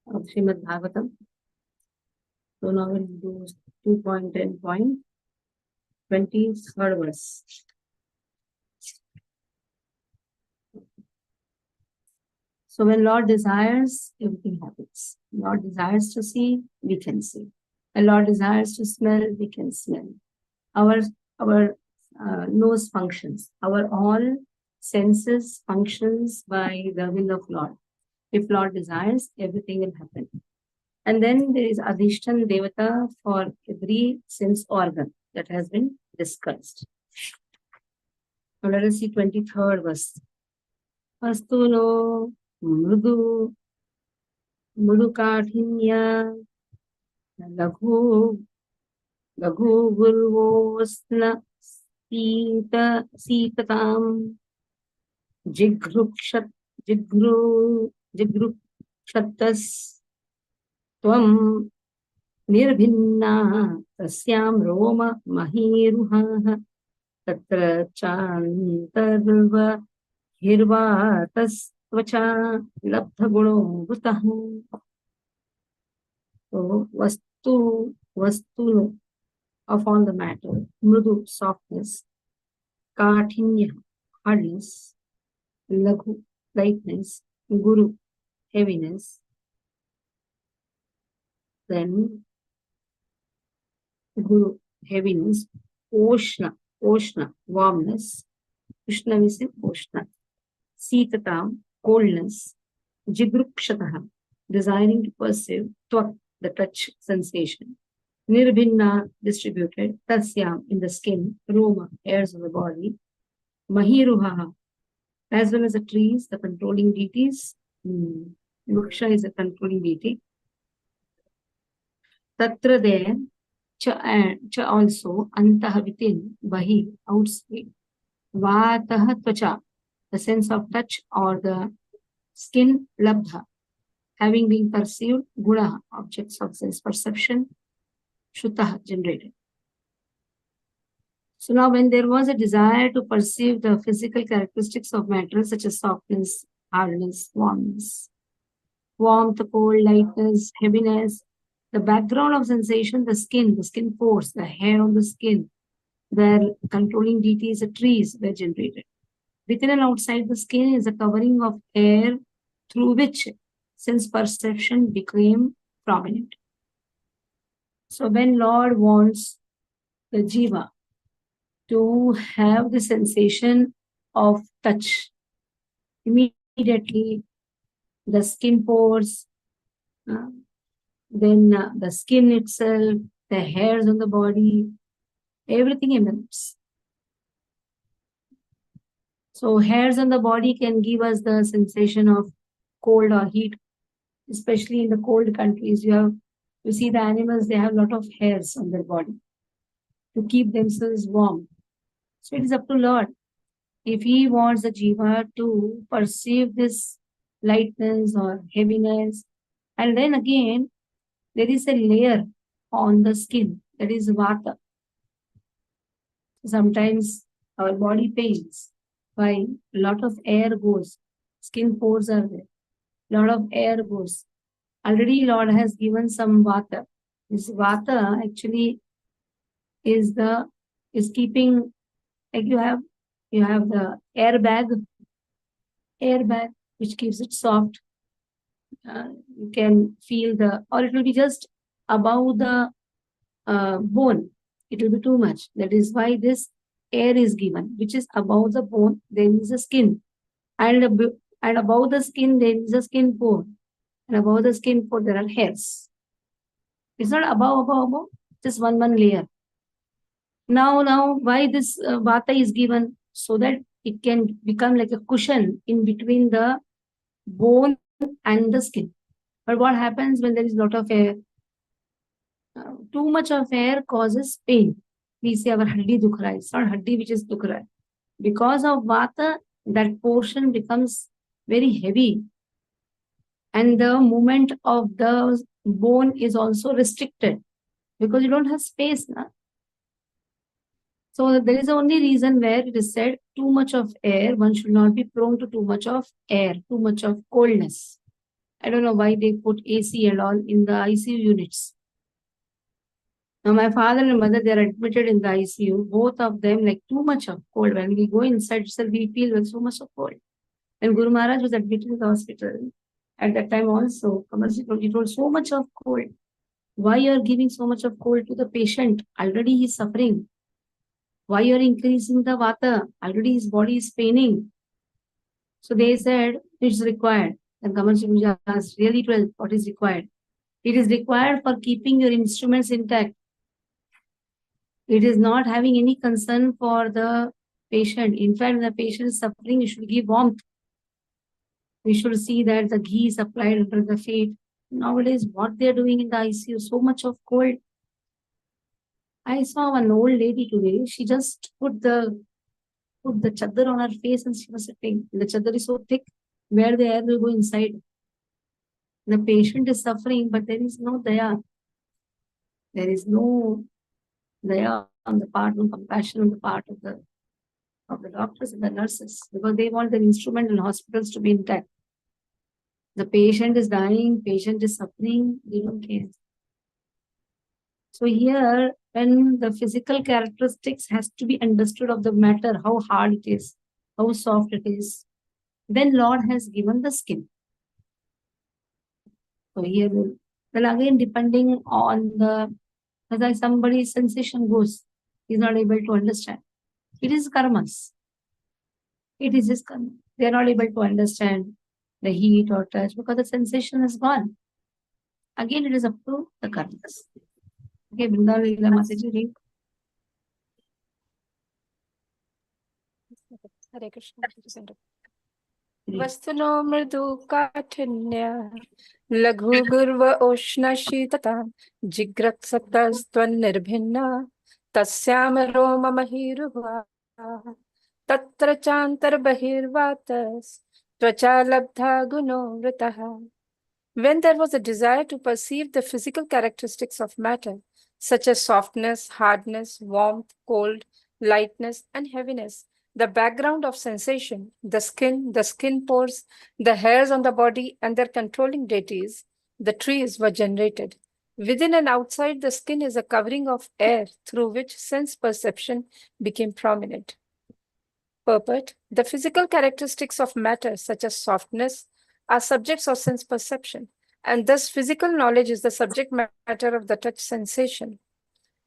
of Srimad Bhagavatam. So now we'll do 2.10.23rd verse. So when Lord desires, everything happens. Lord desires to see, we can see. When Lord desires to smell, we can smell. Our nose functions. Our all senses functions by the will of Lord. If Lord desires, everything will happen. And then there is Adhishtan Devata for every sense organ that has been discussed. Now let us see 23rd verse. Astuno mrudu mudukathinya laghu gurvosna sitatam jigrukshtas tvam nirbhinna tasyam roma mahiruhah tatra chantarva hirvatasvacha labdhaguno vutah. So vastu of all the matter, mrudu softness, kathinya hardness, laghu lightness, guru heaviness, then guru heaviness, oshna warmness, ushna means oshna, sitatam coldness, jigrukshataha desiring to perceive, twak the touch sensation, nirbhinna distributed, tasyam in the skin, roma hairs of the body, mahiruhaha as well as the trees, the controlling deities. Vriksha is a controlling deity. Tatra there, cha also, antah within, bahi outside, vatah tvacha, the sense of touch or the skin, labdha, having been perceived, guna, objects of sense perception, shutah, generated. So now when there was a desire to perceive the physical characteristics of matter such as softness, hardness, warmth, cold, lightness, heaviness, the background of sensation, the skin pores, the hair on the skin, where controlling deities, the trees were generated. Within and outside the skin is a covering of air through which sense perception became prominent. So when Lord wants the jiva to have the sensation of touch, immediately the skin pores, then the skin itself, the hairs on the body, everything emanates. So hairs on the body can give us the sensation of cold or heat, especially in the cold countries. You see the animals, they have a lot of hairs on their body to keep themselves warm. So it is up to Lord. If He wants the jiva to perceive this lightness or heaviness, and then again, there is a layer on the skin, that is vata. Sometimes our body pains, why a lot of air goes, skin pores are there, a lot of air goes. Already Lord has given some vata. This vata actually is keeping, like you have the airbag which keeps it soft. You can feel or it will be just above the bone. It will be too much. That is why this air is given, which is above the bone. There is a skin, and above the skin there is a skin pore, and above the skin pore there are hairs. It's not above, just one layer. Now, why this vata is given? So that it can become like a cushion in between the bone and the skin. But what happens when there is a lot of air? Too much of air causes pain. We say our haddi dukh raha hai. It's not haddi which is dukh raha hai. Because of vata, that portion becomes very heavy. And the movement of the bone is also restricted because you don't have space now. So there is the only reason where it is said too much of air, one should not be prone to too much of air, too much of coldness. I don't know why they put AC and all in the ICU units. Now, my father and mother, they are admitted in the ICU. Both of them, like too much of cold. When we go inside, so we feel with so much of cold. And Guru Maharaj was admitted in the hospital. At that time also, Kamalji told so much of cold. Why you are giving so much of cold to the patient? Already he is suffering. Why you are increasing the vata? Already his body is paining. So they said it's required. And Kamalji asked, really 12, what is required? It is required for keeping your instruments intact. It is not having any concern for the patient. In fact, when the patient is suffering, you should give warmth. We should see that the ghee is applied under the feet. Nowadays, what they are doing in the ICU, so much of cold. I saw one old lady today. She just put the chadar on her face and she was sitting. The chadar is so thick, where the air will go inside. The patient is suffering, but there is no daya. There is no daya on the part, no compassion on the part of the doctors and the nurses, because they want their instrument and hospitals to be intact. The patient is dying, patient is suffering, they don't care. So here, when the physical characteristics has to be understood of the matter, how hard it is, how soft it is, then Lord has given the skin. So here, then again, depending on the, as somebody's sensation goes, he's not able to understand. It is karmas. It is his karma. They are not able to understand the heat or touch because the sensation is gone. Again, it is up to the karmas. Okay, Vrindavan Mataji, read. Hare Krishna. वस्तुनो मृदु काठिन्य लघु गुर्व उष्ण शीतता जिग्रत्सतस्त्वन्निर्भिन्ना तस्याम रोम महीरुहा तत्र चान्तर्बहिर्वातस् त्वचा लब्धा गुणो वृतः. When there was a desire to perceive the physical characteristics of matter, such as softness, hardness, warmth, cold, lightness, and heaviness, the background of sensation, the skin pores, the hairs on the body, and their controlling deities, the trees were generated. Within and outside the skin is a covering of air through which sense perception became prominent. Purport: the physical characteristics of matter, such as softness, are subjects of sense perception, and thus physical knowledge is the subject matter of the touch sensation.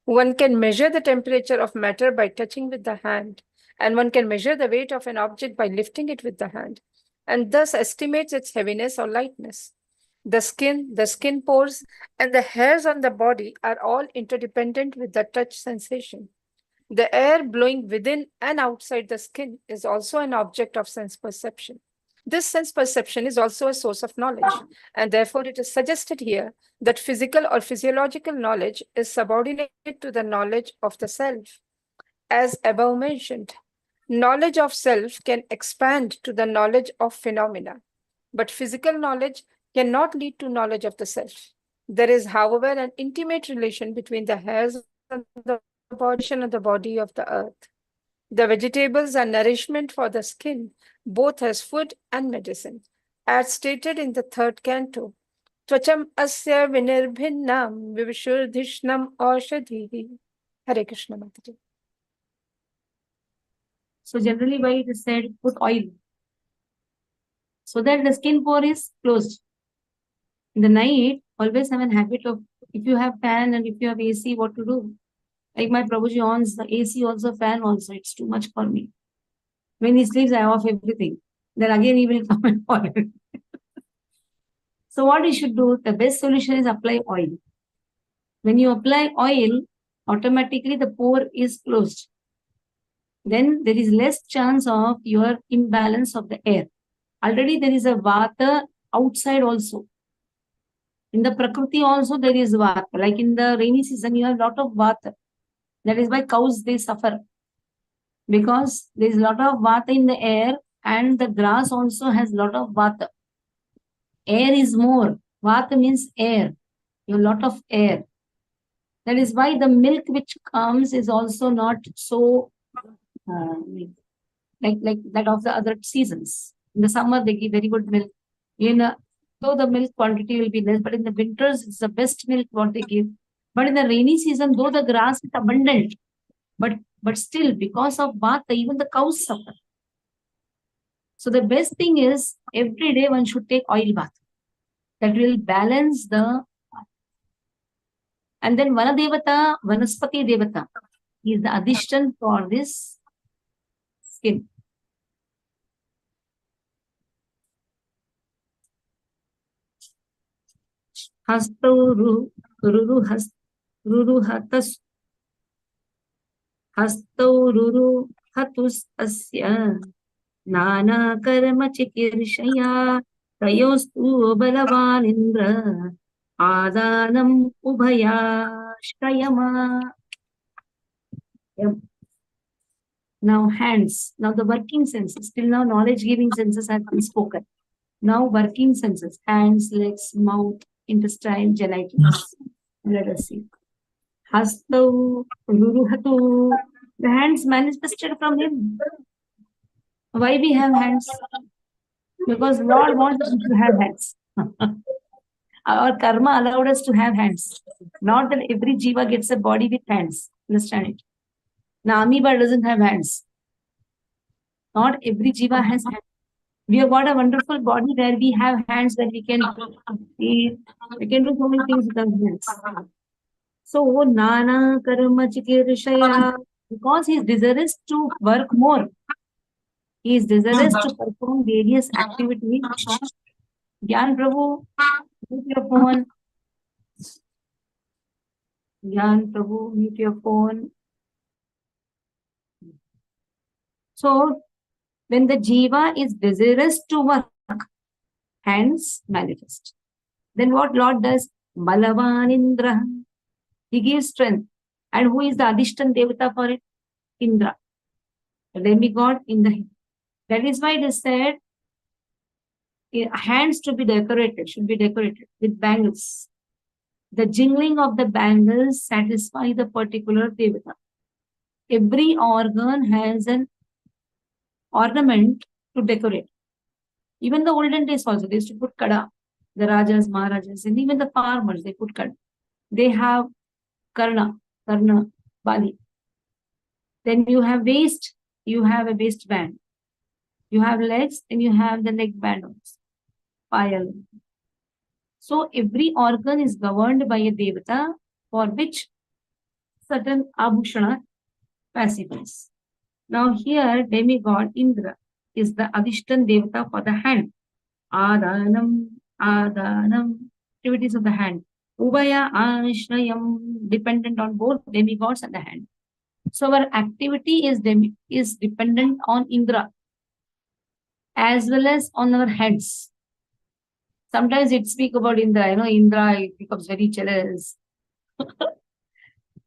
One can measure the temperature of matter by touching with the hand, and one can measure the weight of an object by lifting it with the hand, and thus estimates its heaviness or lightness. The skin pores, and the hairs on the body are all interdependent with the touch sensation. The air blowing within and outside the skin is also an object of sense perception. This sense perception is also a source of knowledge, and therefore it is suggested here that physical or physiological knowledge is subordinate to the knowledge of the self. As above mentioned, knowledge of self can expand to the knowledge of phenomena, but physical knowledge cannot lead to knowledge of the self. There is, however, an intimate relation between the hairs and the body of the earth. The vegetables are nourishment for the skin, both as food and medicine. As stated in the third canto, Tvacham asya vinirbhinnam vivishurdhishnam aushadhihi. Hare Krishna Mataji. So generally why it is said put oil, so that the skin pore is closed. In the night, always have a habit of, if you have fan and if you have AC, what to do? Like my Prabhuji ons the AC also, fan also. It's too much for me. When he sleeps, I off everything. Then again he will come and follow. So what you should do, the best solution is apply oil. When you apply oil, automatically the pore is closed. Then there is less chance of your imbalance of the air. Already there is a vata outside also. In the Prakriti also there is vata. Like in the rainy season, you have a lot of vata. That is why cows, they suffer. Because there is a lot of vata in the air, and the grass also has a lot of vata. Air is more. Vata means air. You have a lot of air. That is why the milk which comes is also not so like that of the other seasons. In the summer, they give very good milk. In So the milk quantity will be less, but in the winters, it's the best milk what they give. But in the rainy season, though the grass is abundant, but still, because of bath, even the cows suffer. So the best thing is every day one should take oil bath. That will balance the. And then Vanadevata, Vanaspati Devata is the addition for this skin. Hastau Ruru Hatas Hastau Ruru Hatus Asya Nana Karma Chikirshaya Tayostu Balavan Indra Adanam Ubhayashkayama. Now hands. Now the working senses. Till now knowledge giving senses have been spoken. Now working senses. Hands, legs, mouth, intestine, genitals. Let us see. Hastau, Ruruhatu. The hands manifested from him. Why we have hands? Because Lord wants us to have hands. Our karma allowed us to have hands. Not that every jiva gets a body with hands. Understand it? Now, amoeba doesn't have hands. Not every jiva has hands. We have got a wonderful body where we have hands that we can eat. We can do so many things with our hands. So, Nana Karma Chikirishaya, because he is desirous to work more. He is desirous to perform various activities. Gyan Prabhu, mute your phone. Gyan Prabhu, mute your phone. So, when the jiva is desirous to work, hands manifest. Then what Lord does? Balavan Indra. He gives strength. And who is the Adishtan Devata for it? Indra. The demigod in the head. That is why it is said, hands to be decorated, should be decorated with bangles. The jingling of the bangles satisfy the particular Devata. Every organ has an ornament to decorate. Even the olden days also, they used to put kada. The Rajas, Maharajas, and even the farmers, they put kada. They have karna, bali. Then you have waist, you have a waistband. You have legs, and you have the leg band also. Payal. So every organ is governed by a devata for which certain abhushana pacifies. Now here demigod Indra is the Adishtan devata for the hand. Adanam, activities of the hand. Ubhaya Ashrayam, dependent on both demigods and the hand. So our activity is dependent on Indra as well as on our hands. Sometimes it speak about Indra, Indra becomes very jealous.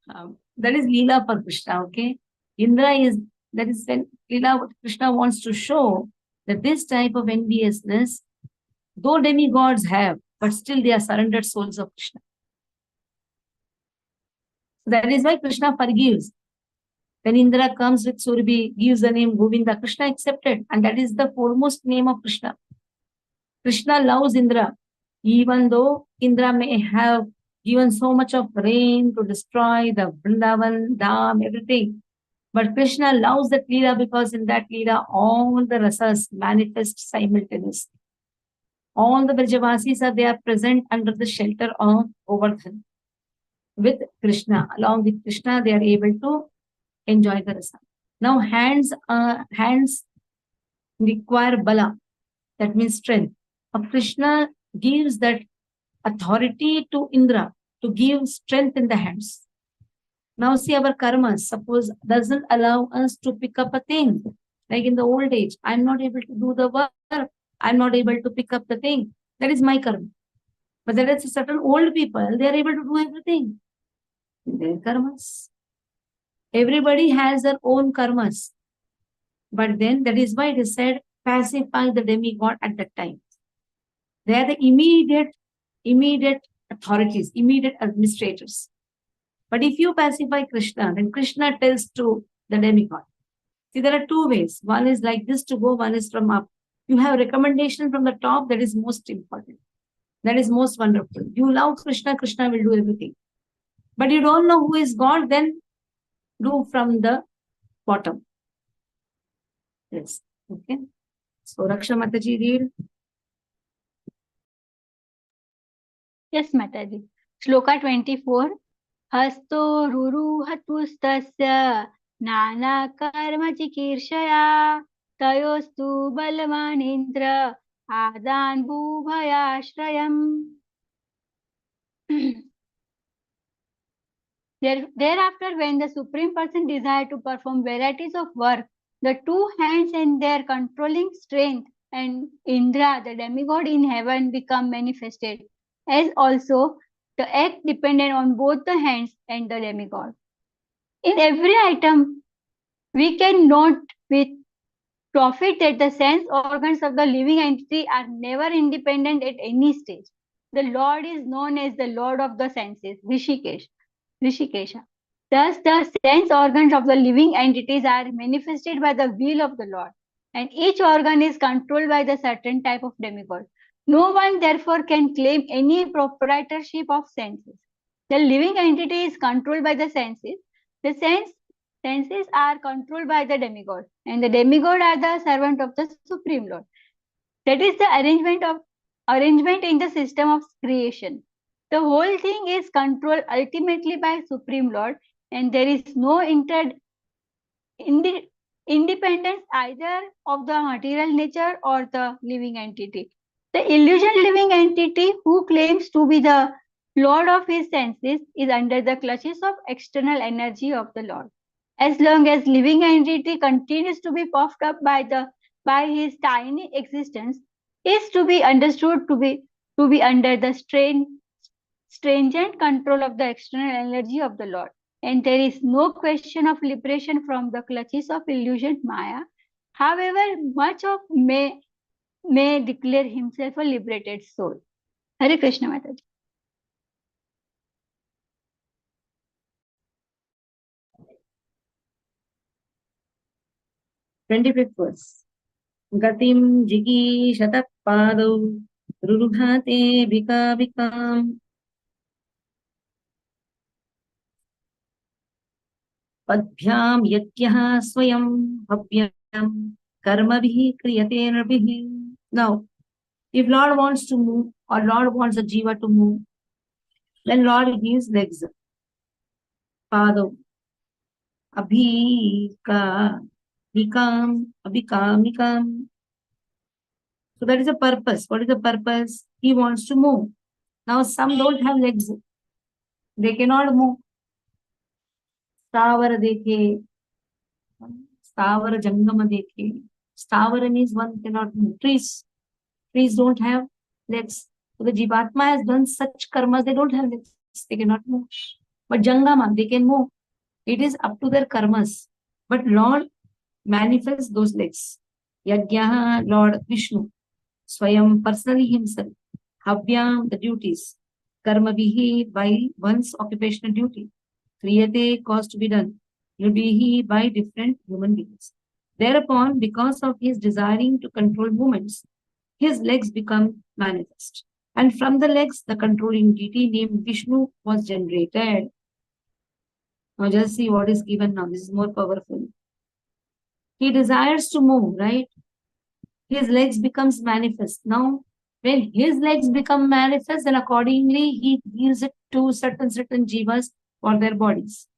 That is Leela for Krishna, okay? That is when Leela, Krishna wants to show that this type of enviousness, though demigods have, but still they are surrendered souls of Krishna. So that is why Krishna forgives. When Indra comes with Surabhi, gives the name Govinda, Krishna accepted. And that is the foremost name of Krishna. Krishna loves Indra. Even though Indra may have given so much of rain to destroy the Vrindavan, Dham, everything. But Krishna loves that Leela because in that Leela, all the rasas manifest simultaneously. All the Vrajavasis they are present under the shelter of Govardhan. With Krishna, along with Krishna, they are able to enjoy the rasa. Now hands require bala, that means strength. Krishna gives that authority to Indra to give strength in the hands. Now see our karmas, suppose doesn't allow us to pick up a thing. Like in the old age, I'm not able to do the work, I'm not able to pick up the thing. That is my karma. But there is certain old people, they are able to do everything. Their karmas. Everybody has their own karmas. But then that is why it is said, pacify the demigod at that time. They are the immediate authorities, immediate administrators. But if you pacify Krishna, then Krishna tells to the demigod. See, there are two ways. One is like this to go, one is from up. You have recommendation from the top, that is most important. That is most wonderful. You love Krishna, Krishna will do everything. But you don't know who is God, then do from the bottom. Yes. Okay. So Raksha Mataji, read. Yes, Mataji. Shloka 24. Hasto ruruhatustasya nana karma chikirshaya tayostu balmanindra adan bhuvayashrayam. Thereafter, when the Supreme Person desired to perform varieties of work, the two hands and their controlling strength and Indra, the demigod in heaven, become manifested, as also the act dependent on both the hands and the demigod. In every item, we can note with profit that the sense organs of the living entity are never independent at any stage. The Lord is known as the Lord of the senses, Rishikesha. Thus, the sense organs of the living entities are manifested by the will of the Lord, and each organ is controlled by the certain type of demigod. No one, therefore, can claim any proprietorship of senses. The living entity is controlled by the senses. The senses are controlled by the demigod, and the demigod are the servant of the Supreme Lord. That is the arrangement in the system of creation. The whole thing is controlled ultimately by Supreme Lord, and there is no independence either of the material nature or the living entity. The illusion living entity who claims to be the Lord of his senses is under the clutches of external energy of the Lord. As long as living entity continues to be puffed up by his tiny existence, is to be understood to be under the stringent control of the external energy of the Lord. And there is no question of liberation from the clutches of illusion Maya. However, much of may declare himself a liberated soul. Hare Krishna Mataji. 25th verse. Gatim jigi shatak padau rurubhate bika bikam padbhyam yakyah swayam bhavyam karmabhi kriyate nabhi. Now, if Lord wants to move or Lord wants a jiva to move, then Lord gives legs. Padau abhika bikam abhikamikam. So that is a purpose. What is the purpose? He wants to move. Now some don't have legs. They cannot move. Stavara dekhe, Stavara jangama dekhe. Stavara means one cannot move. Trees don't have legs. So the Jivatma has done such karmas, they don't have legs. They cannot move. But jangama, they can move. It is up to their karmas. But Lord manifests those legs. Yajna, Lord Vishnu. Swayam, personally himself. Havyam, the duties. Karma bihi, by one's occupational duty. Kriyate, cause to be done. Nubihi, by different human beings. Thereupon, because of his desiring to control movements, his legs become manifest. And from the legs, the controlling deity named Vishnu was generated. Now just see what is given now. This is more powerful. He desires to move, right? His legs becomes manifest. Now, when his legs become manifest, then accordingly he gives it to certain jivas for their bodies.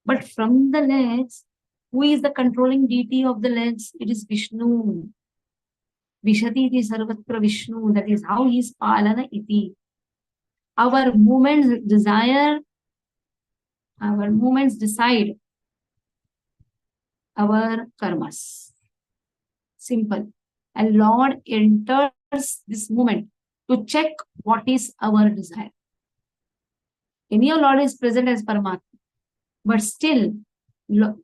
But from the legs, who is the controlling deity of the legs? It is Vishnu. Vishati iti sarvatra Vishnu. That is how he is palana iti. Our movements decide our karmas. Simple. And Lord enters this moment to check what is our desire. In your Lord is present as Paramatma. But still, the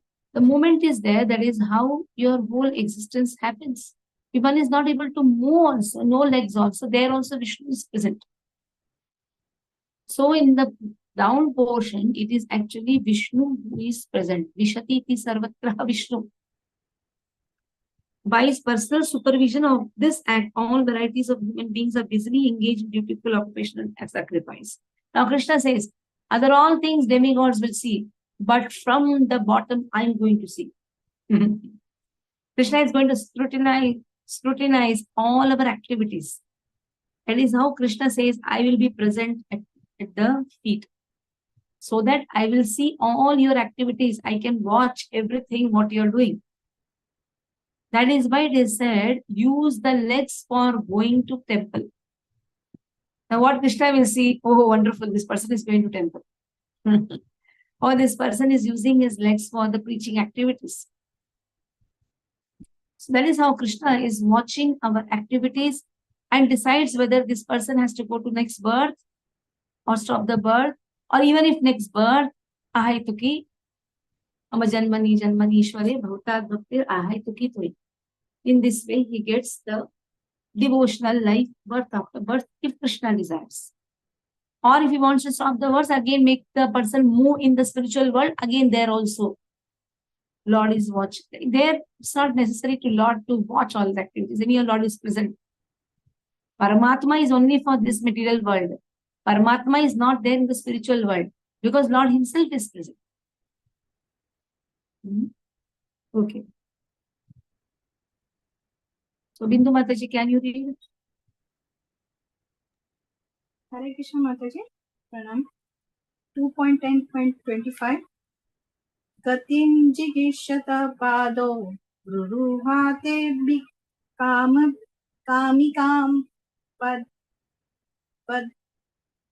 moment is there. That is how your whole existence happens. If one is not able to move also, no legs also, there also Vishnu is present. So in the down portion, it is actually Vishnu who is present. Vishati ti sarvatra Vishnu. By his personal supervision of this act, all varieties of human beings are busily engaged in dutiful occupational sacrifice. Now Krishna says, other all things demigods will see, but from the bottom I'm going to see. Krishna is going to scrutinize all our activities. That is how Krishna says, I will be present at the feet, so that I will see all your activities. I can watch everything what you are doing. That is why it is said, use the legs for going to temple. Now what Krishna will see, oh wonderful, this person is going to temple. Or this person is using his legs for the preaching activities. So that is how Krishna is watching our activities and decides whether this person has to go to next birth or stop the birth, or even if next birth, ahaituki, amajanmani janmanishware bhautat bhaktir ahaituki toi. In this way, he gets the devotional life birth after birth if Krishna desires. Or if he wants to stop the birth, again make the person move in the spiritual world, again there also Lord is watching. There it's not necessary to Lord to watch all the activities. Any Lord is present. Paramatma is only for this material world. Paramatma is not there in the spiritual world because Lord himself is present. Okay. So Bindu Mataji, can you read it? Hare Krishna Mataji, Pranam. 2.10.25 Gatim jigishata pado ruruhate kamikam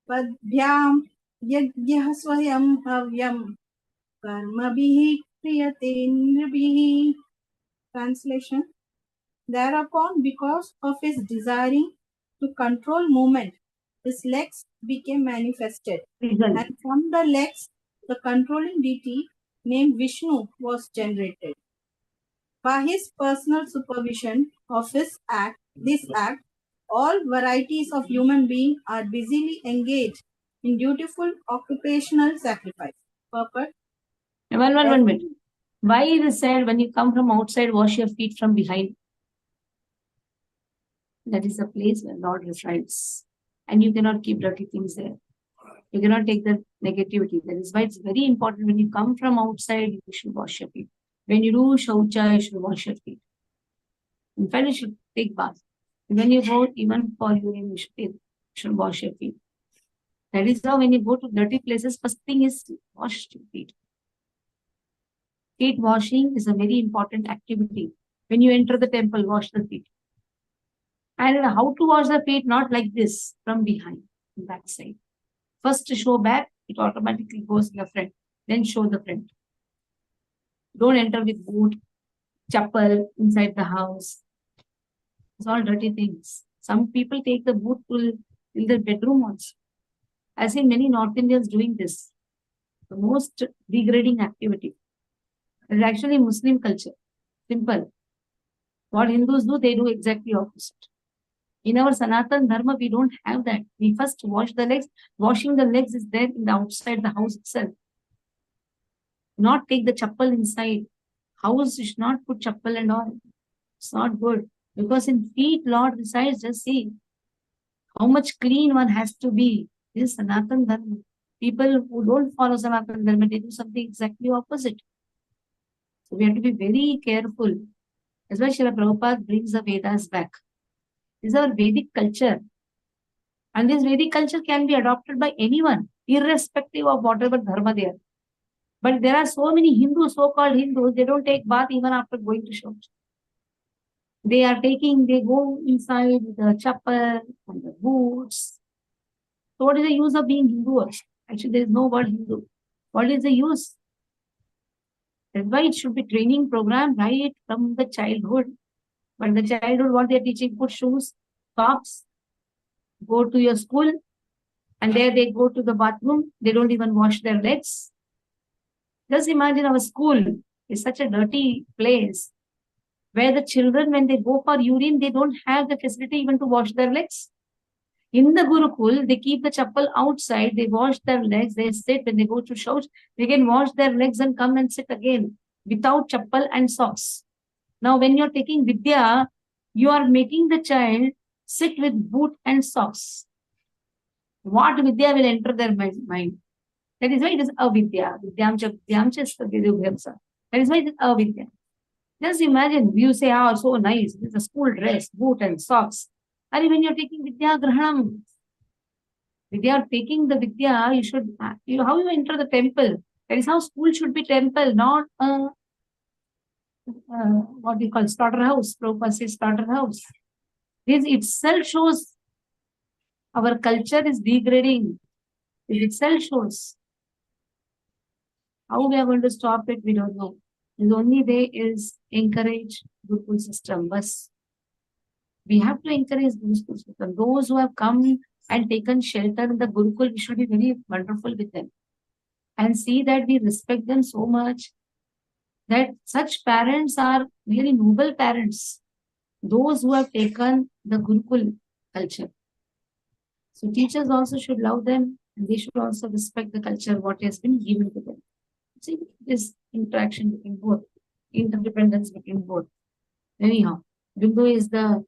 padbhyam yagyah swayam havyam karmabhihi kriyate nribhihi. Translation. Thereupon, because of his desiring to control movement, his legs became manifested. And from the legs, the controlling deity named Vishnu was generated. By his personal supervision of this act, all varieties of human beings are busily engaged in dutiful occupational sacrifice. Purport. One minute. Why it is said when you come from outside, wash your feet from behind? That is the place where Lord resides. And you cannot keep dirty things there. You cannot take the negativity. That is why it's very important when you come from outside, you should wash your feet. When you do shaucha, you should wash your feet. In fact, you should take bath. When you go even for urine, you should wash your feet. That is how when you go to dirty places, first thing is wash your feet. Feet washing is a very important activity. When you enter the temple, wash the feet. And how to wash the feet? Not like this, from behind, back side. First to show back, it automatically goes in the front. Then show the front. Don't enter with boot, chappal inside the house. It's all dirty things. Some people take the boot to in the bedroom also. I've seen many North Indians doing this. The most degrading activity. It's actually Muslim culture. Simple. What Hindus do, they do exactly opposite. In our Sanatan Dharma, we don't have that. We first wash the legs. Washing the legs is there in the outside the house itself. Not take the chappal inside. House you should not put chappal and all. It's not good. Because in feet, Lord resides. Just see how much clean one has to be. This is Sanatan Dharma. People who don't follow Sanatan Dharma, they do something exactly opposite. So we have to be very careful. That's why Srila Prabhupada brings the Vedas back. This is our Vedic culture. And this Vedic culture can be adopted by anyone, irrespective of whatever dharma they are. But there are so many Hindus, so-called Hindus, they don't take bath even after going to church. They go inside with the chappal and the boots. So what is the use of being Hindu? Actually, there is no word Hindu. What is the use? That's why it should be training program right from the childhood. But the childhood, what they are teaching, put shoes, socks, go to your school, and there they go to the bathroom. They don't even wash their legs. Just imagine our school is such a dirty place where the children, when they go for urine, they don't have the facility even to wash their legs. In the Gurukul, they keep the chappal outside, they wash their legs, they sit. When they go to shouch, they can wash their legs and come and sit again without chappal and socks. Now, when you're taking Vidya, you are making the child sit with boot and socks. What Vidya will enter their mind? That is why it is avidya. Vidyamcha. That is why it is avidya. Just imagine, you say, oh, so nice, it's a school dress, boot and socks. And when you're taking Vidya Grahanam, Vidya, taking the Vidya, you should, how you enter the temple. That is how school should be temple, not what you call slaughterhouse. Prabhupada says slaughterhouse. This itself shows our culture is degrading. It itself shows. How we are going to stop it, we don't know. The only way is encourage Gurukul system. But we have to encourage Gurukul system. Those who have come and taken shelter in the Gurukul, we should be very wonderful with them. And see that we respect them so much that such parents are really noble parents. Those who have taken the Gurukul culture. So teachers also should love them and they should also respect the culture, what has been given to them. See, this interaction between both, interdependence between both. Anyhow, Bindu is the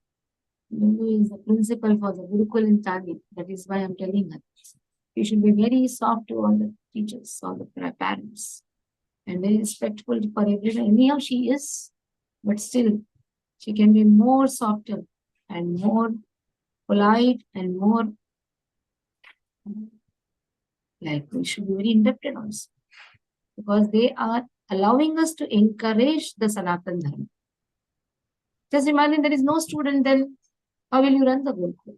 principal for the Gurukul in Tani. That is why I'm telling her. You should be very soft to all the teachers, all the parents, and very respectful for everyone. Anyhow, she is, but still, she can be more softer and more polite and more like we should be very indebted also. Because they are allowing us to encourage the Sanatan Dharma. Just imagine there is no student, then how will you run the Gurukul?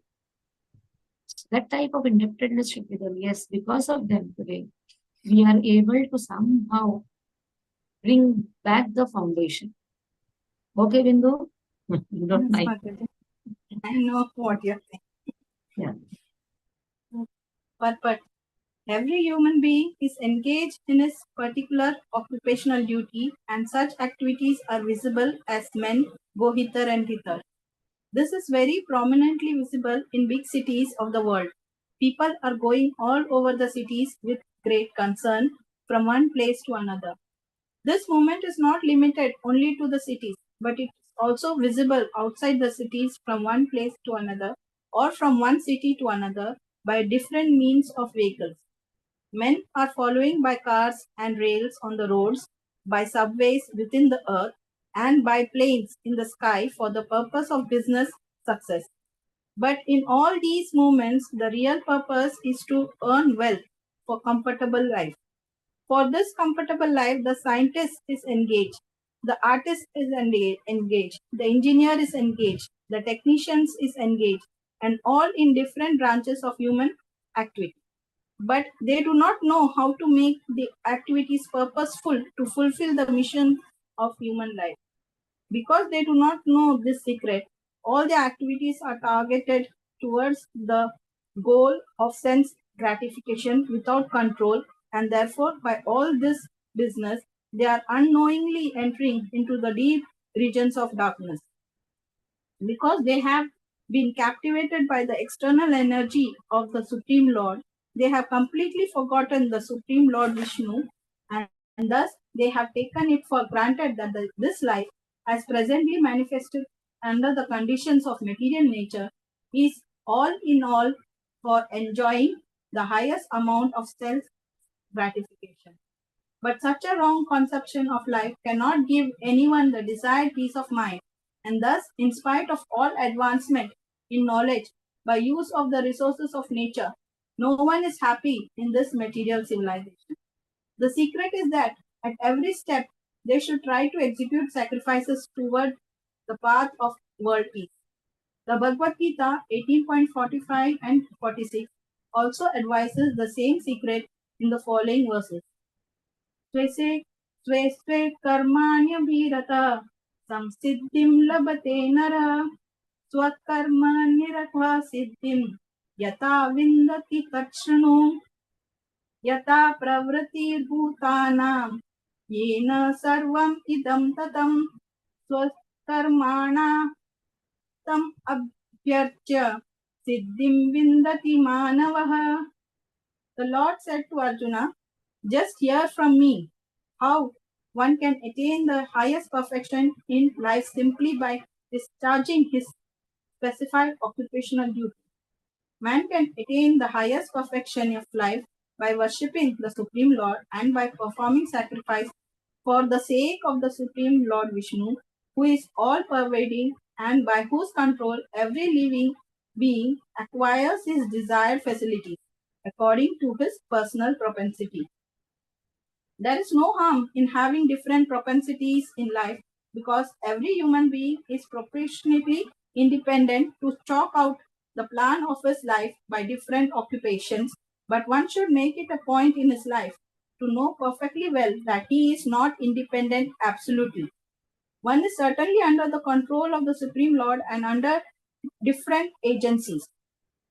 That type of indebtedness should be done. Yes, because of them today, we are able to somehow bring back the foundation. Okay, Bindu? You don't Yes, like. Mataji. I know what you're saying. Yeah. But every human being is engaged in his particular occupational duty, and such activities are visible as men go hither and thither. This is very prominently visible in big cities of the world. People are going all over the cities with great concern from one place to another. This movement is not limited only to the cities, but it is also visible outside the cities from one place to another or from one city to another by different means of vehicles. Men are following by cars and rails on the roads, by subways within the earth, and by planes in the sky for the purpose of business success. But in all these movements, the real purpose is to earn wealth for comfortable life. For this comfortable life, the scientist is engaged, the artist is engaged, the engineer is engaged, the technicians is engaged, and all in different branches of human activity. But they do not know how to make the activities purposeful to fulfill the mission of human life. Because they do not know this secret, all the activities are targeted towards the goal of sense gratification without control, and therefore, by all this business, they are unknowingly entering into the deep regions of darkness. Because they have been captivated by the external energy of the Supreme Lord, they have completely forgotten the Supreme Lord Vishnu, and thus they have taken it for granted that this life, as presently manifested under the conditions of material nature, is all in all for enjoying the highest amount of self gratification. But such a wrong conception of life cannot give anyone the desired peace of mind, and thus, in spite of all advancement in knowledge by use of the resources of nature, no one is happy in this material civilization. The secret is that at every step they should try to execute sacrifices toward the path of world peace. The Bhagavad Gita 18.45 and 46 also advises the same secret in the following verses. स्वे स्वे कर्माण्यभिरत संसिद्धिं लभते नरः स्वकर्मनिरतः सिद्धिं यथा विन्दति तच्छृणु यथा प्रवृत्तिर्भूतानां येन सर्वम् इदं ततं स्वकर्माणा तम् अभ्यर्च्य सिद्धिं विन्दति मानवः. The Lord said to Arjuna, just hear from me how one can attain the highest perfection in life simply by discharging his specified occupational duty. Man can attain the highest perfection of life by worshipping the Supreme Lord and by performing sacrifice for the sake of the Supreme Lord Vishnu, who is all pervading and by whose control every living being acquires his desired facilities according to his personal propensity. There is no harm in having different propensities in life because every human being is proportionately independent to chalk out the plan of his life by different occupations, but one should make it a point in his life to know perfectly well that he is not independent absolutely. One is certainly under the control of the Supreme Lord and under different agencies.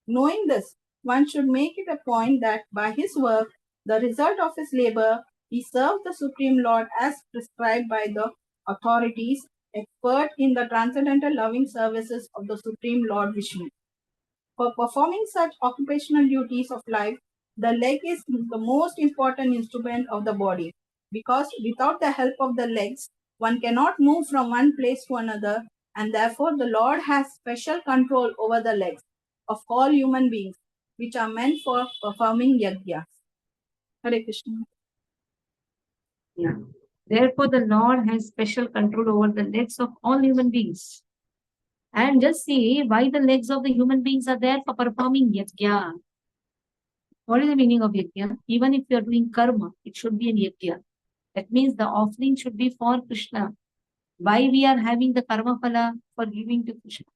Knowing this, one should make it a point that by his work, the result of his labor, he serves the Supreme Lord as prescribed by the authorities, expert in the transcendental loving services of the Supreme Lord Vishnu. For performing such occupational duties of life, the leg is the most important instrument of the body because without the help of the legs, one cannot move from one place to another, and therefore the Lord has special control over the legs of all human beings, which are meant for performing yajna. Hare Krishna. Yeah. Therefore, the Lord has special control over the legs of all human beings. And just see why the legs of the human beings are there for performing yajna. What is the meaning of yajna? Even if you are doing karma, it should be an yajna. That means the offering should be for Krishna. Why we are having the karma phala? For giving to Krishna.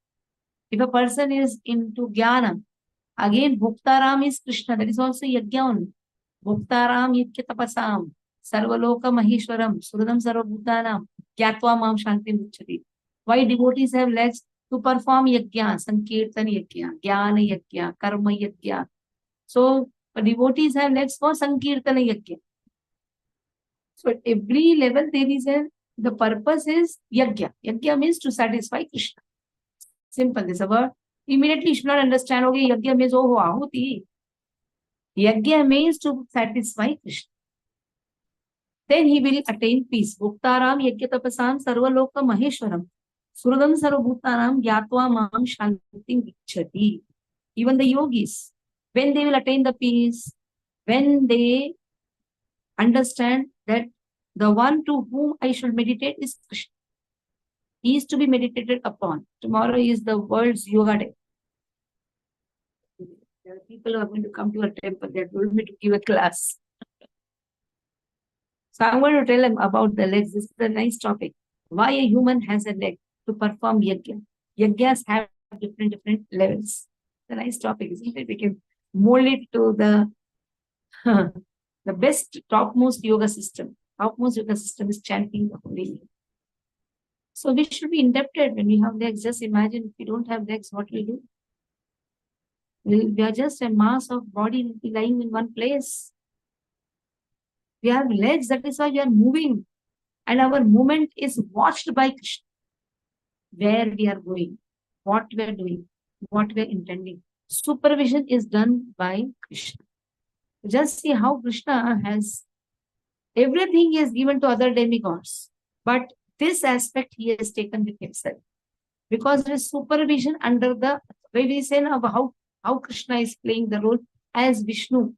If a person is into jnana, again Bhuktaram is Krishna. That is also yajna only. Bhuktaram yajna tapasam. Sarvaloka Maheshwaram. Suradam Sarvabhutanam. Gyatva Mam Shanti Muchati. Why devotees have legs? To perform yajna, Sankirtan yajna, Jnana yajna, Karma yajna. So devotees have legs for Sankirtana yajna. So at every level there is the purpose is yajna. Yajna means to satisfy Krishna. Simple, this is a word. Immediately you should not understand, okay, yajna means oh ahuti. Yajna means to satisfy Krishna. Then he will attain peace. Bhuktaram yajna tapasam sarvaloka maheshwaram. Suradam sarvabhutanam gyatva mam shantim vichati. Even the yogis, when they will attain the peace, when they understand that the one to whom I should meditate is Krishna. He is to be meditated upon. Tomorrow is the world's yoga day. There are people who are going to come to a temple. They told me to give a class. So I'm going to tell them about the legs. This is a nice topic. Why a human has a leg to perform yajna. Yajnas have different levels. It's a nice topic, isn't it? We can mold it to the best, topmost yoga system. Topmost yoga system is chanting the holy name. So we should be indebted when we have legs. Just imagine if we don't have legs, what we do? We are just a mass of body lying in one place. We have legs, that is why we are moving. And our movement is watched by Krishna. Where we are going, what we are doing, what we are intending. Supervision is done by Krishna. Just see how Krishna has everything he has given to other demigods. But this aspect he has taken with himself. Because there is supervision under the way we say now how Krishna is playing the role as Vishnu.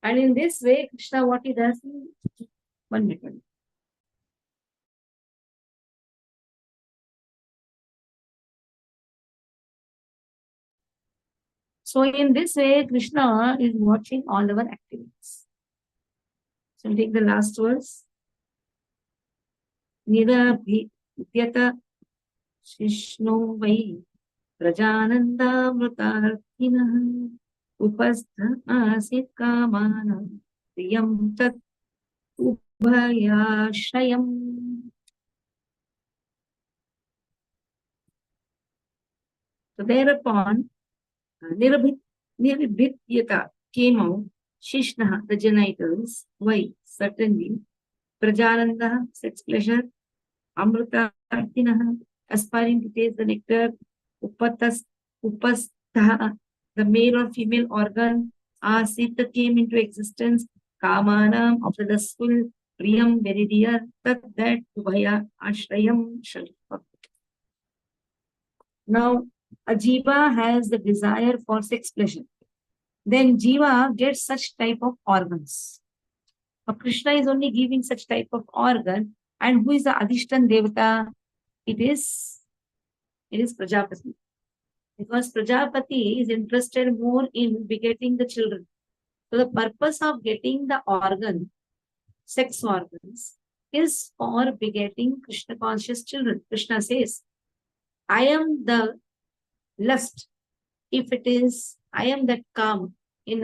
And in this way, Krishna, what he does, 1 minute. So in this way, Krishna is watching all our activities. So we'll take the last verse. Nirabhidyata Shishno Vai Prajananda Mృతార్థినః Upastha Asit Kamana Priyam Tat Ubhayashrayam. So thereupon, Nirabhidyata came out, Shishna, the genitals, why? Certainly, Prajananda, sex pleasure, Amrita, aspiring to taste the nectar, Upastha, the male or female organ, Asita came into existence, Kamanam, of the lustful, Priyam, very dear, tat that Ubhaya Ashrayam Shalpa. Now, a jiva has the desire for sex pleasure. Then jiva gets such type of organs. Now, Krishna is only giving such type of organ. And who is the Adhishtan Devata? It is Prajapati. Because Prajapati is interested more in begetting the children. So the purpose of getting the organ, sex organs, is for begetting Krishna conscious children. Krishna says, I am the lust. If it is, I am that calm. In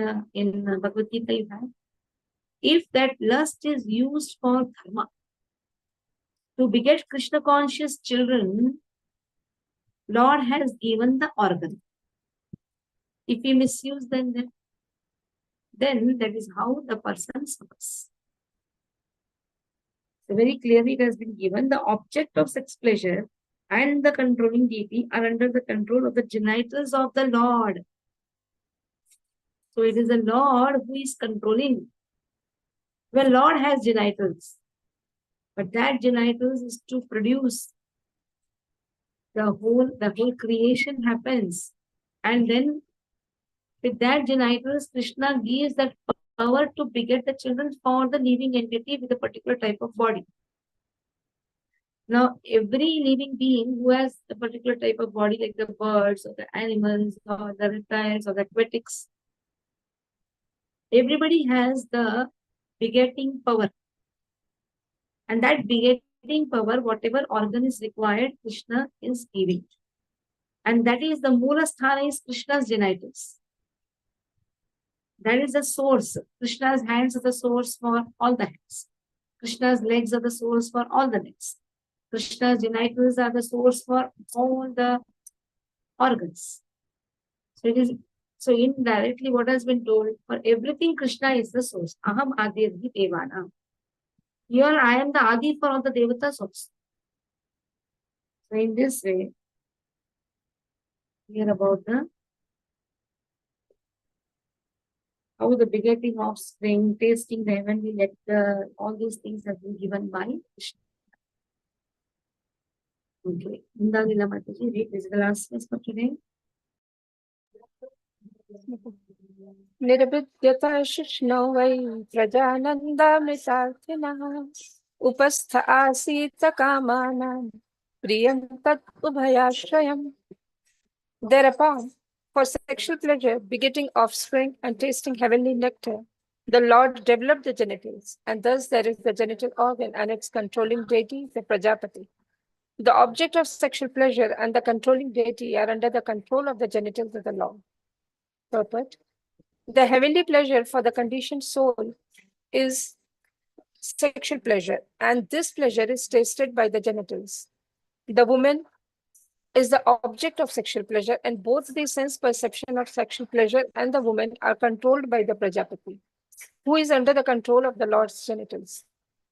Bhagavad Gita you have. If that lust is used for dharma, to beget Krishna conscious children, Lord has given the organ. If we misuse then that is how the person suffers. So very clearly it has been given the object of sex pleasure and the controlling deity are under the control of the genitals of the Lord. So it is the Lord who is controlling. Well, Lord has genitals, but that genitals is to produce the whole creation happens. And then with that genitals, Krishna gives that power to beget the children for the living entity with a particular type of body. Now, every living being who has a particular type of body, like the birds or the animals or the reptiles or the aquatics, everybody has the begetting power. And that begetting power, whatever organ is required, Krishna is giving. And that is the Moolasthana is Krishna's genitals. That is the source. Krishna's hands are the source for all the hands. Krishna's legs are the source for all the legs. Krishna's genitals are the source for all the organs. So indirectly what has been told, for everything Krishna is the source. Aham Adirhi Devana. Here I am the Adi for all the Devatas also. So in this way, here about how the begetting offspring, tasting the heavenly nectar, all these things have been given by Krishna. Okay. Indalila Mataji, read this is the last verse for today. Nirvidyata shishno vai prajanandamritarthina upastha asita kamanam priyam tat ubhayashrayam. Thereupon, for sexual pleasure, begetting offspring, and tasting heavenly nectar, the Lord developed the genitals, and thus there is the genital organ and its controlling deity, the Prajapati. The object of sexual pleasure and the controlling deity are under the control of the genitals of the Lord. Purport: the heavenly pleasure for the conditioned soul is sexual pleasure, and this pleasure is tasted by the genitals. The woman is the object of sexual pleasure, and both the sense perception of sexual pleasure and the woman are controlled by the Prajapati, who is under the control of the Lord's genitals.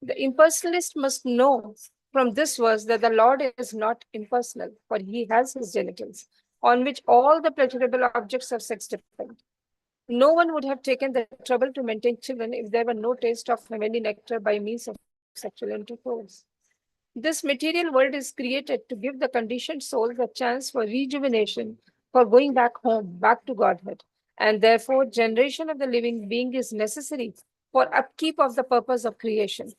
The impersonalist must know from this verse that the Lord is not impersonal, for he has his genitals, on which all the pleasurable objects of sex depend. No one would have taken the trouble to maintain children if there were no taste of heavenly nectar by means of sexual intercourse. This material world is created to give the conditioned soul the chance for rejuvenation, for going back home, back to Godhead. And therefore, generation of the living being is necessary for upkeep of the purpose of creation.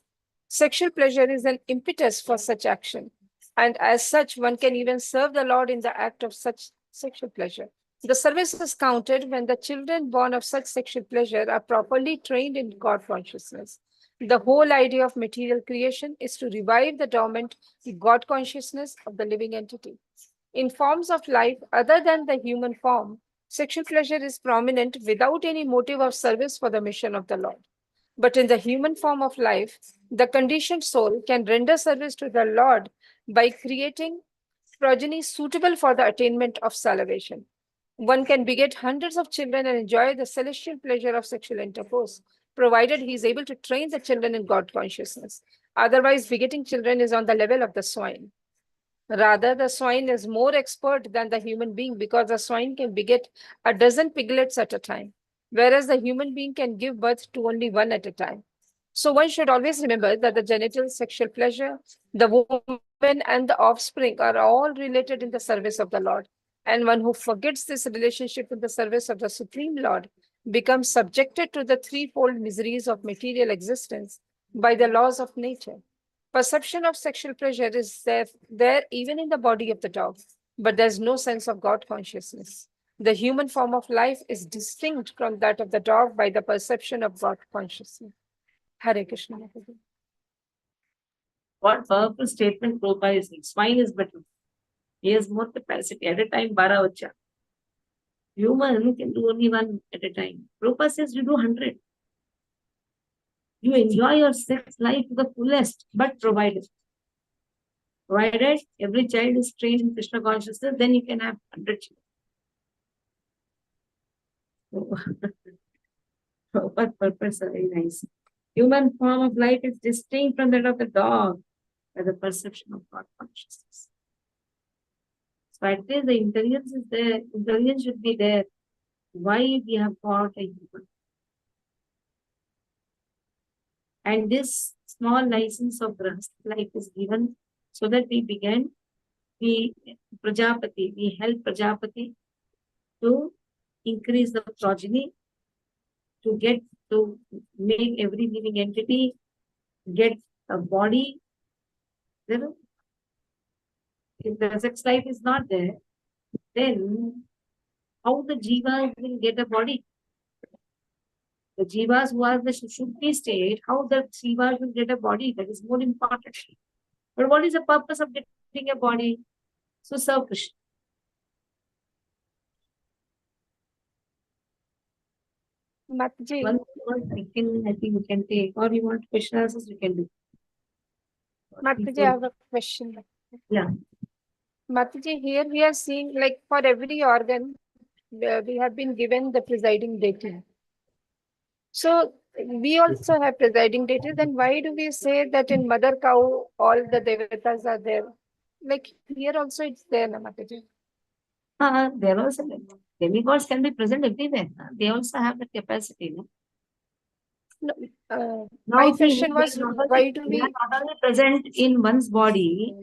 Sexual pleasure is an impetus for such action. And as such, one can even serve the Lord in the act of such sexual pleasure. The service is counted when the children born of such sexual pleasure are properly trained in God consciousness. The whole idea of material creation is to revive the dormant God consciousness of the living entity. In forms of life other than the human form, sexual pleasure is prominent without any motive of service for the mission of the Lord. But in the human form of life, the conditioned soul can render service to the Lord by creating progeny suitable for the attainment of salvation. One can beget hundreds of children and enjoy the celestial pleasure of sexual intercourse, provided he is able to train the children in God consciousness. Otherwise, begetting children is on the level of the swine. Rather, the swine is more expert than the human being because the swine can beget a dozen piglets at a time, whereas the human being can give birth to only one at a time. So one should always remember that the genital sexual pleasure, the woman and the offspring are all related in the service of the Lord. And one who forgets this relationship in the service of the Supreme Lord becomes subjected to the threefold miseries of material existence by the laws of nature. Perception of sexual pleasure is there even in the body of the dog, but there's no sense of God consciousness. The human form of life is distinct from that of the dog by the perception of God consciousness. Hare Krishna. What powerful statement Prabhupada is saying. Swine is better. He has more capacity. At a time, 12 vacha. Human can do only one at a time. Prabhupada says you do 100. You enjoy your sex life to the fullest, but provided every child is trained in Krishna consciousness, then you can have 100 children. What purpose? Very nice. Human form of life is distinct from that of the dog by the perception of God consciousness. So at least the intelligence is there. Intelligence should be there. Why we have got a human? And this small license of life is given so that we help Prajapati to increase the progeny, to make every living entity get a body. You know, if the sex life is not there, then how the jivas will get a body? The jivas who are the Shuddhi state, how the jivas will get a body? That is more important. But what is the purpose of getting a body? So serve Krishna. Mataji, One I think we can take, or you want question answers, we can do. Mataji, I have a question. Yeah. Mataji, here we are seeing like for every organ, we have been given the presiding deity. So we also have presiding deity. Then why do we say that in mother cow all the devatas are there? Like here also it's there, na Mataji. There also demigods can be present everywhere. They also have the capacity. No? No, Now, my see, question was why do they are we? not only present in one's body,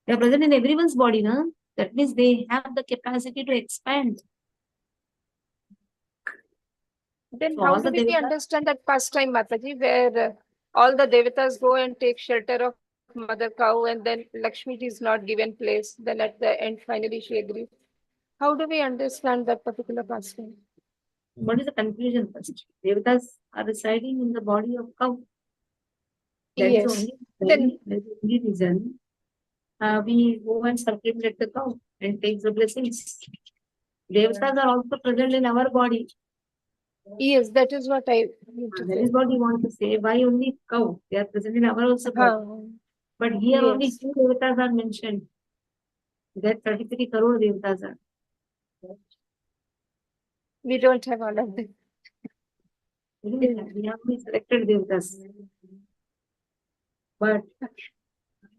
they are present in everyone's body. No? That means they have the capacity to expand. Then So how all do the we understand that pastime, Mataji, where all the devatas go and take shelter of mother cow and then Lakshmi is not given place, then at the end finally she agrees. How do we understand that particular pastime? What is the confusion first? Devatas are residing in the body of cow. That is Yes. Then the only reason we go and circumcise the cow and take the blessings. Devatas are also present in our body. yes, that is what I mean to That say. is what we want to say. Why only cow? They are present in our also body. But here only Yes. 2 devatas are mentioned. There 33 crore devatas are. We don't have all of them. We have only selected devatas. But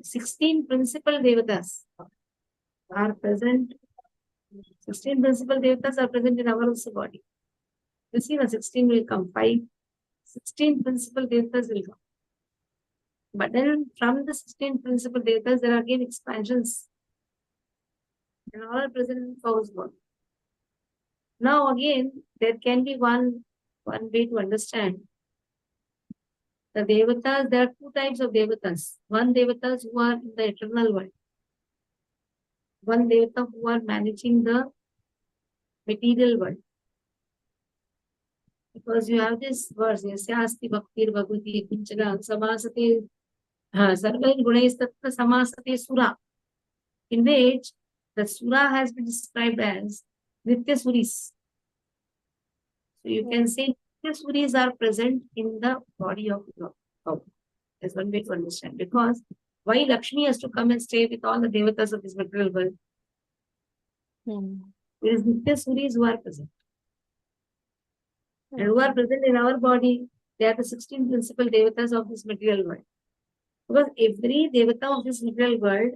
16 principal devatas are present. 16 principal devatas are present in our also body. You see, 16 will come. 16 principal devatas will come. But then from the 16 principal devatas, there are again expansions. And all are present in cow's body. Now again, there can be one way to understand. The devatas, there are 2 types of devatas. One devatas who are in the eternal world. One devata who are managing the material world. Because you have this verse, Yasyasti Bhaktir Bhagavati Kinchana Samasate Sarvair Gunais Tattva Samasate Sura, in which the Sura has been described as Nitya Suris. So you can say Nitya Suris are present in the body of the cow. That's one way to understand. Because why Lakshmi has to come and stay with all the devatas of this material world? There is Nitya Suris who are present. And who are present in our body, they are the 16 principal devatas of this material world. Because every devata of this material world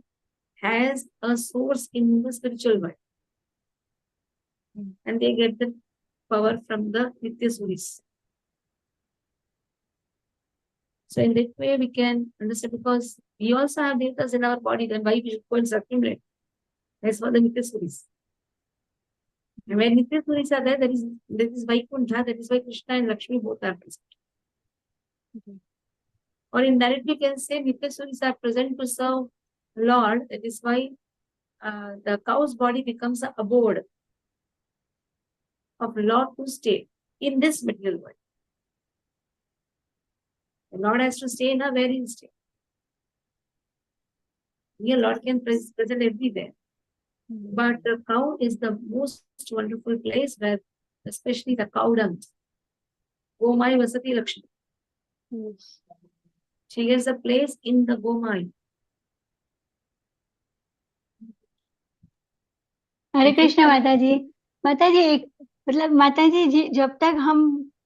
has a source in the spiritual world. And they get the power from the Nitya Suris. So in that way we can understand, because we also have devatas in our body, then why we should go and accumulate? That's for the Nityasuris. And when Nityasuris are there, that is Vaikuntha, that is why Krishna and Lakshmi both are present. Or indirectly you can say Nityasuris are present to serve Lord, that is why the cow's body becomes an abode of Lord to stay in this material world. The Lord has to stay in a very state. Here Lord can present everywhere. But the cow is the most wonderful place where, especially the cow dung, Gomai Vasati Lakshmi. She gets a place in the Gomai. हरे कृष्ण माता जी। माता जी एक मतलब माता जी जब तक हम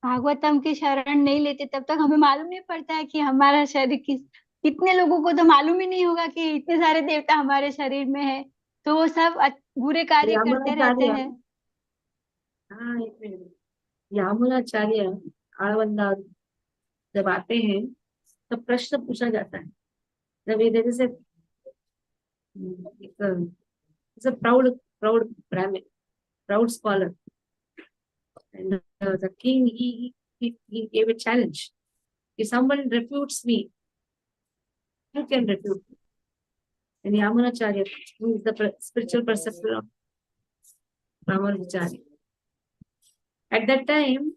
भागवतम की शरण नहीं लेते तब तक हमें मालूम नहीं पड़ता है कि हमारा शरीर कितने लोगों को तो मालूम ही नहीं होगा कि इतने सारे देवता हमारे शरीर में है, तो वो सब बुरे कार्य करते रहते हैं। हाँ, एक मिनट। यामुनाचार्य आळवंदा जब आते हैं तब प्रश्न पूछा जाता है। जब इधर से it's a proud Brahmin, proud scholar, and the king he gave a challenge. If someone refutes me, you can refute me. And Yamunacharya, who is the spiritual preceptor of Ramanujacharya, at that time,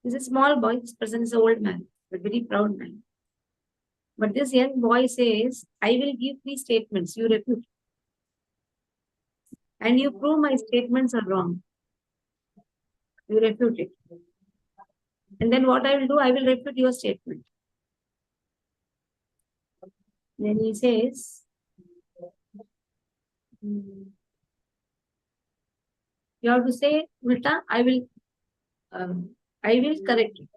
he's a small boy. This person is an old man, but very proud man. But this young boy says, I will give 3 statements, you refute. And you prove my statements are wrong. You refute it. And then what I will do, I will refute your statement. Then he says, you have to say, Ulta, I will correct it.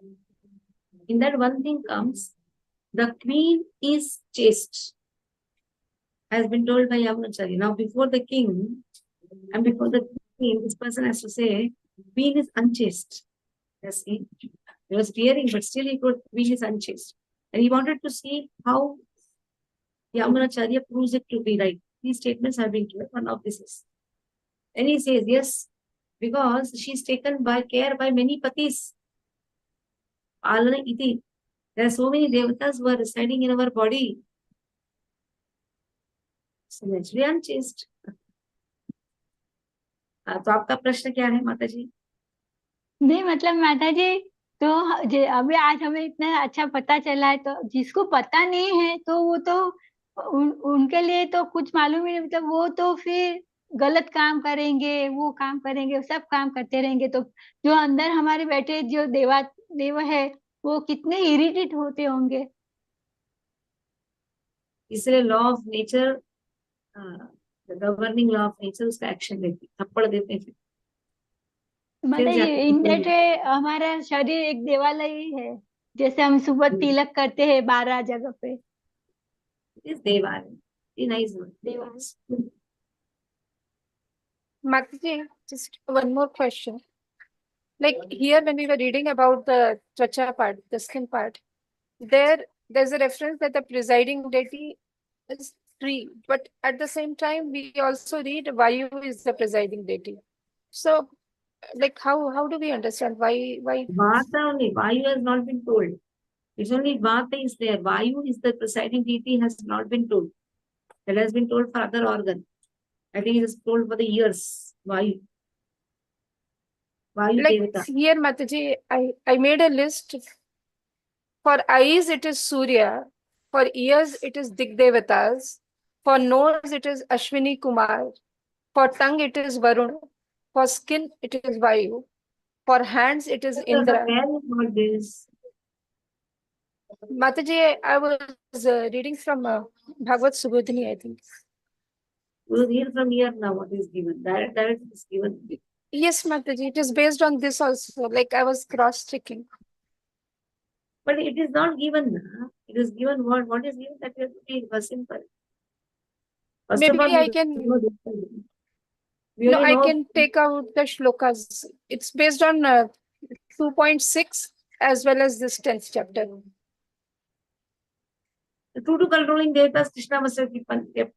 In that one thing comes, the queen is chaste, has been told by Yamunacharya. Now before the king and before the queen, this person has to say, queen is unchaste. Yes, he was fearing, but still he told queen is unchaste. And he wanted to see how Yamunacharya proves it to be right. These statements have been given, one of this is. And he says, yes, because she is taken by care by many patis. Alana iti. There are so many devatas who are residing in our body. So naturally unchaste. तो आपका प्रश्न क्या है माता जी? नहीं मतलब माता जी तो अभी आज हमें इतना अच्छा पता चला है, तो जिसको पता नहीं है तो वो तो उनके लिए तो कुछ मालूम ही नहीं, मतलब वो तो फिर गलत काम करेंगे, वो काम करेंगे, सब काम करते रहेंगे, तो जो अंदर हमारे बैठे जो देव है वो कितने इरिटेट होते होंगे। इसलिए law of nature, governing law of nature उसका एक्शन लेती, थप्पड़ देते हैं। मतलब इन दैट वे हमारा शरीर एक देवालय ही है, जैसे हम सुबह तिलक करते हैं 12 जगह पे। इस देवालय, nice word. Mataji, just one more question. Like here, when we were reading about the tvacha part, the skin part, there's a reference that the presiding deity is tree, but at the same time, we also read Vayu is the presiding deity. So, like, how do we understand why? Vata only. Vayu has not been told. It's only Vata is there. Vayu is the presiding deity, has not been told. That has been told for other organ. I think it is told for the ears. Vayu. Vayu like Devata. here, Mataji, I made a list. For eyes, it is Surya. For ears, it is Digdevatas. For nose, it is Ashwini Kumar. For tongue, it is Varun. For skin, it is Vayu. For hands, it is Indra. What this? Mataji, I was reading from Bhagavad Subodhini, I think. We'll hear from here now what is given. Direct is given. Yes, Mataji, it is based on this also. Like I was cross-checking. But it is not given. It is given what? What is given that we have to read was simple. First Maybe of all, I can. No, I can take out the shlokas. It's based on 2.6 as well as this 10th chapter. The true controlling devatas, Krishna must have kept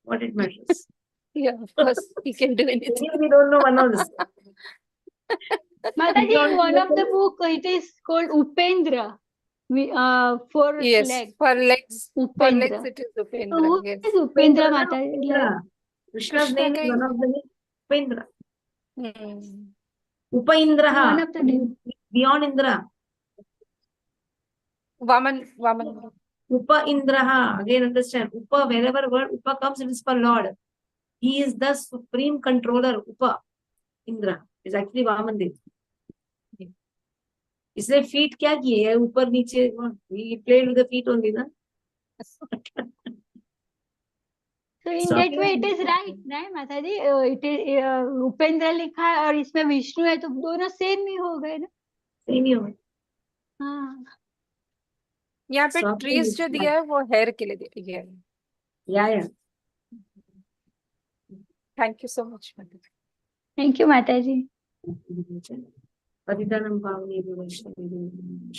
what it matters. Yeah, of course, he can do anything. We don't know one of this. Mataji, in one of the book, it is called Upendra. For Yes, leg. for legs, Upendra. it is So Upendra. who Yes. is Upendra Mataji? Upendra. Krishna's Krishna name is one of the names. Upendra. Hmm. Upaindraha. One of the names. Beyond Indra. Vaman. Upa Indraha. Again, understand. Upa, wherever word Upa comes, it is for Lord. He is the supreme controller. Upa Indra is actually Vaman Dev. इसने feet क्या किए है ऊपर नीचे? He played with the feet only, na? So in that way it is right Mataji? It is Upendra लिखा है और इसमें विष्णु है तो दोनों सेम ही हो गए ना? Same ही होगा. हाँ. यहाँ पे trees जो दिया है वो hair के लिए दिया है. Yeah. Thank you so much, Mataji. Thank you Mataji. पतितानं पावनेभ्यो वैष्णवेभ्यो नमः.